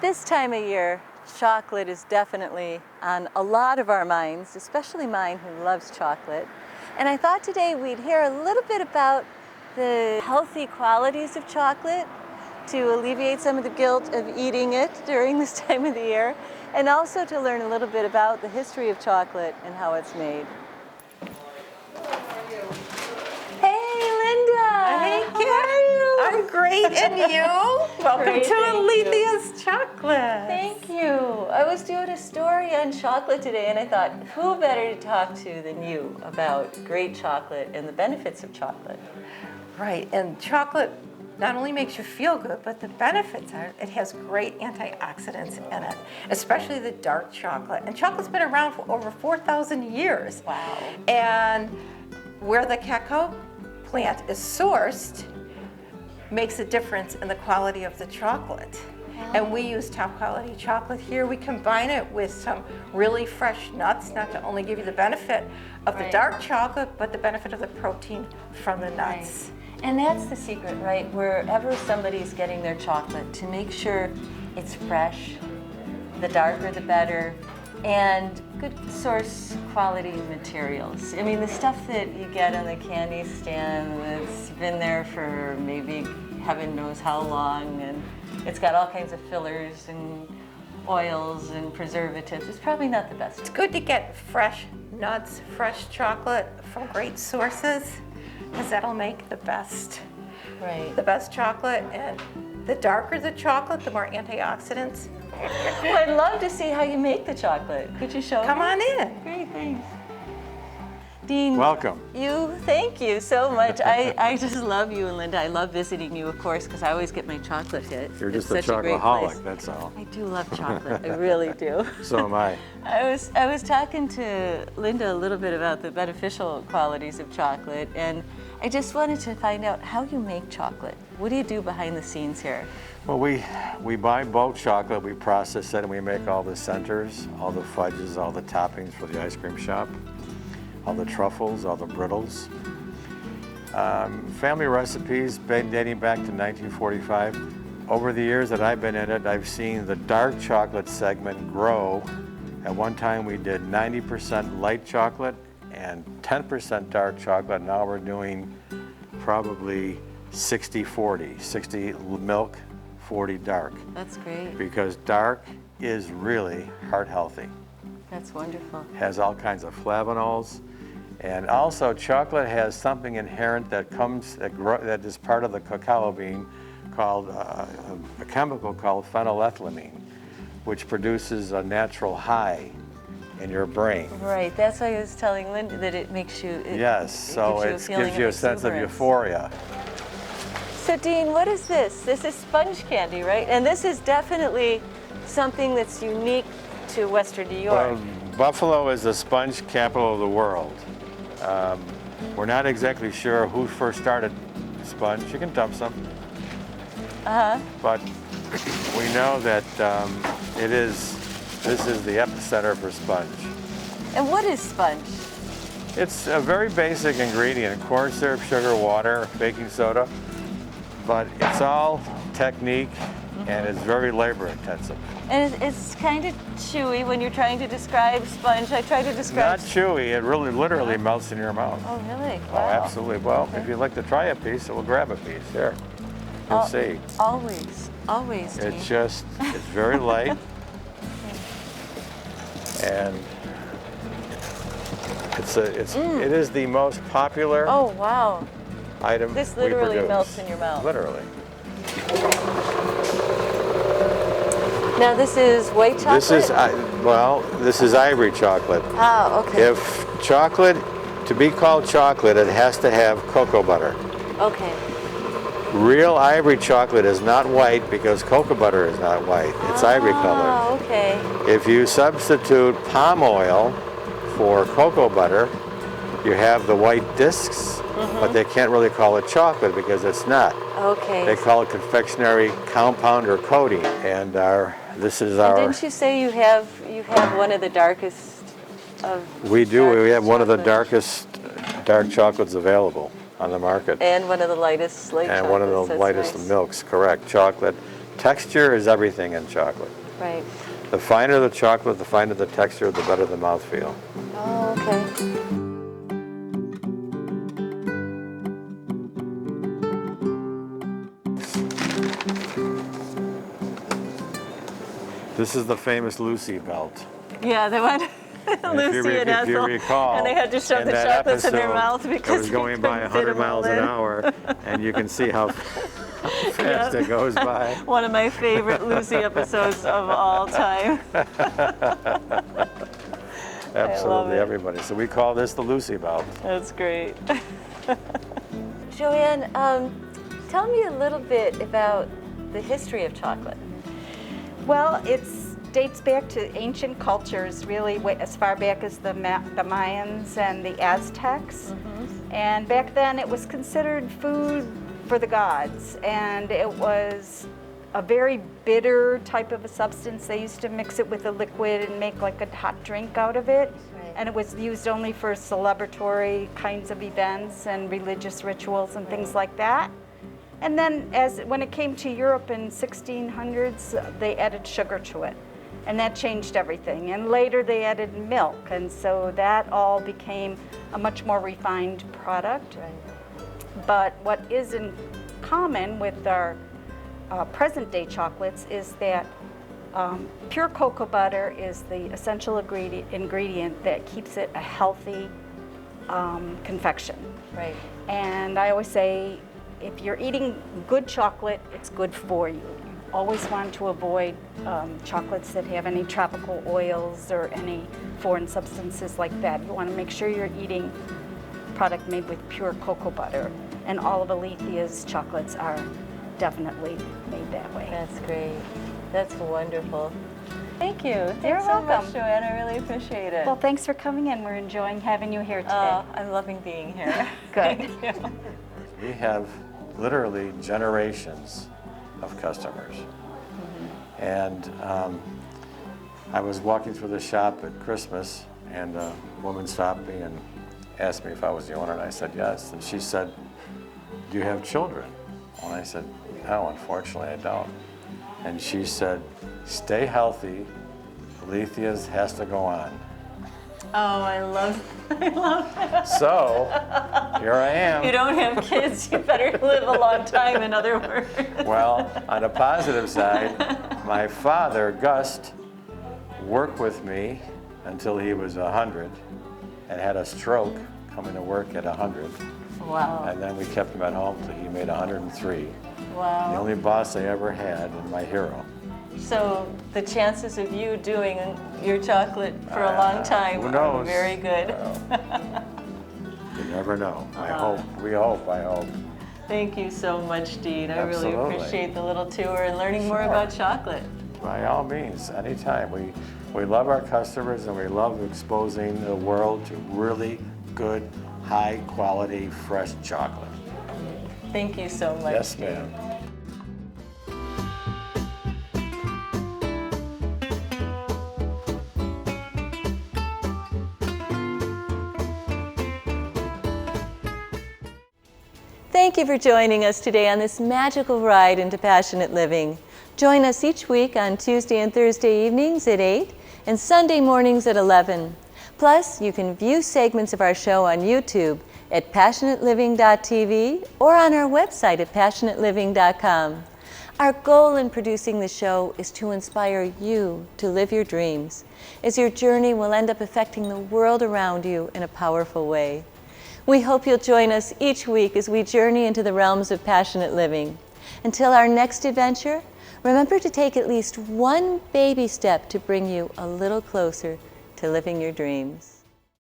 This time of year, chocolate is definitely on a lot of our minds, especially mine who loves chocolate. And I thought today we'd hear a little bit about the healthy qualities of chocolate to alleviate some of the guilt of eating it during this time of the year, and also to learn a little bit about the history of chocolate and how it's made. Hey, Linda! Hey, how are you? I'm great, and you? Welcome Great, to thank you. Alethea's Chocolate. Thank you. I was doing a story on chocolate today, and I thought, who better to talk to than you about great chocolate and the benefits of chocolate? Right, and chocolate not only makes you feel good, but the benefits are it has great antioxidants in it, especially the dark chocolate. And chocolate's been around for over 4,000 years. Wow. And where the cacao plant is sourced makes a difference in the quality of the chocolate. And we use top quality chocolate here. We combine it with some really fresh nuts, not to only give you the benefit of the dark chocolate, but the benefit of the protein from the nuts. Right. And that's the secret, right? Wherever somebody's getting their chocolate, to make sure it's fresh, the darker the better, and good source quality materials. I mean, the stuff that you get on the candy stand that's been there for maybe heaven knows how long, and it's got all kinds of fillers and oils and preservatives. It's probably not the best. It's good to get fresh nuts, fresh chocolate from great sources, because that'll make the best chocolate. And the darker the chocolate, the more antioxidants. Well, I'd love to see how you make the chocolate. Could you show me? Come on in. Great, thanks. Dean, welcome. Thank you so much. I just love you and Linda. I love visiting you, of course, because I always get my chocolate hit. You're It's just a such great chocoholic, place. that's all. I do love chocolate. I really do. So am I. I was talking to Linda a little bit about the beneficial qualities of chocolate, and I just wanted to find out how you make chocolate. What do you do behind the scenes here? Well, we buy bulk chocolate, we process it, and we make all the centers, all the fudges, all the toppings for the ice cream shop, all the truffles, all the brittles. Family recipes dating back to 1945. Over the years that I've been in it, I've seen the dark chocolate segment grow. At one time we did 90% light chocolate and 10% dark chocolate. Now we're doing probably 60-40, 60 milk, 40 dark. That's great. Because dark is really heart healthy. That's wonderful. Has all kinds of flavonols. And also chocolate has something inherent that is part of the cacao bean called a chemical called phenylethylamine, which produces a natural high in your brain. Right, that's why I was telling Linda that it makes you, Yes, so it gives you a sense of euphoria. So Dean, what is this? This is sponge candy, right? And this is definitely something that's unique to Western New York. Well, Buffalo is the sponge capital of the world. We're not exactly sure who first started sponge. You can dump some. But we know that this is the epicenter for sponge. And what is sponge? It's a very basic ingredient: corn syrup, sugar, water, baking soda. But it's all technique, and it's very labor intensive. And it's kind of chewy when you're trying to describe sponge. I try to describe... Not chewy, it really literally melts in your mouth. Oh, really? Wow. Oh, absolutely. Well, if you'd like to try a piece, we'll grab a piece. Here, you'll see. Always, Dean. It's very light. And it is the most popular item This literally we produce. melts in your mouth. Literally. Now this is white chocolate? This is ivory chocolate. Oh, okay. If chocolate, to be called chocolate, it has to have cocoa butter. Okay. Real ivory chocolate is not white because cocoa butter is not white. It's ivory color. Oh, okay. If you substitute palm oil for cocoa butter, you have the white discs, but they can't really call it chocolate because it's not. Okay. They call it confectionery compound or coating. And this is our... Didn't you say you have one of the darkest of... We do. We have one of the darkest dark chocolates available on the market. And one of the lightest light chocolates. And one of the lightest milks, correct. Chocolate, texture is everything in chocolate. Right. The finer the chocolate, the finer the texture, the better the mouthfeel. Oh, okay. This is the famous Lucy belt. Yeah, the one, Lucy and if you Ethel, recall, and they had to shove in the that chocolates in their episode, mouth because it was going by 100 miles an hour, and you can see how fast it goes by. One of my favorite Lucy episodes of all time. Absolutely, it. everybody. So we call this the Lucy belt. That's great. Joanne, tell me a little bit about the history of chocolate. Well, it dates back to ancient cultures, really as far back as the Mayans and the Aztecs. And back then it was considered food for the gods, and it was a very bitter type of a substance. They used to mix it with a liquid and make like a hot drink out of it. Right. And it was used only for celebratory kinds of events and religious rituals and things like that. And then when it came to Europe in 1600s, they added sugar to it. And that changed everything. And later they added milk. And so that all became a much more refined product. Right. But what is in common with our present day chocolates is that pure cocoa butter is the essential ingredient that keeps it a healthy confection. Right. And I always say, if you're eating good chocolate, it's good for you. You always want to avoid chocolates that have any tropical oils or any foreign substances like that. You want to make sure you're eating product made with pure cocoa butter. And all of Alethea's chocolates are definitely made that way. That's great. That's wonderful. Thank you. Thanks You're so much, welcome. Joanne. I really appreciate it. Well, thanks for coming in. We're enjoying having you here today. Oh, I'm loving being here. Good. Thank you. We have literally generations of customers. And I was walking through the shop at Christmas, and a woman stopped me and asked me if I was the owner, and I said yes. And she said, "Do you have children?" And I said, "No, unfortunately I don't." And she said, "Stay healthy. Alethea's has to go on." Oh, I love that. So here I am. You don't have kids, you better live a long time, in other words. Well, on the positive side, my father, Gus, worked with me until he was 100 and had a stroke coming to work at 100. Wow. And then we kept him at home till he made 103. The Wow. only boss I ever had and my hero. So the chances of you doing your chocolate for a long time Who are knows? very good. You never know. I hope. We hope. I hope. Thank you so much, Dean. I really Absolutely. appreciate the little tour and learning more about chocolate. By all means, anytime. We love our customers and we love exposing the world to really good, high quality, fresh chocolate. Thank you so much. Yes, Dean. ma'am. Thank you for joining us today on this magical ride into passionate living. Join us each week on Tuesday and Thursday evenings at 8 and Sunday mornings at 11. Plus, you can view segments of our show on YouTube at passionateliving.tv or on our website at passionateliving.com. Our goal in producing the show is to inspire you to live your dreams, as your journey will end up affecting the world around you in a powerful way. We hope you'll join us each week as we journey into the realms of passionate living. Until our next adventure, remember to take at least one baby step to bring you a little closer to living your dreams.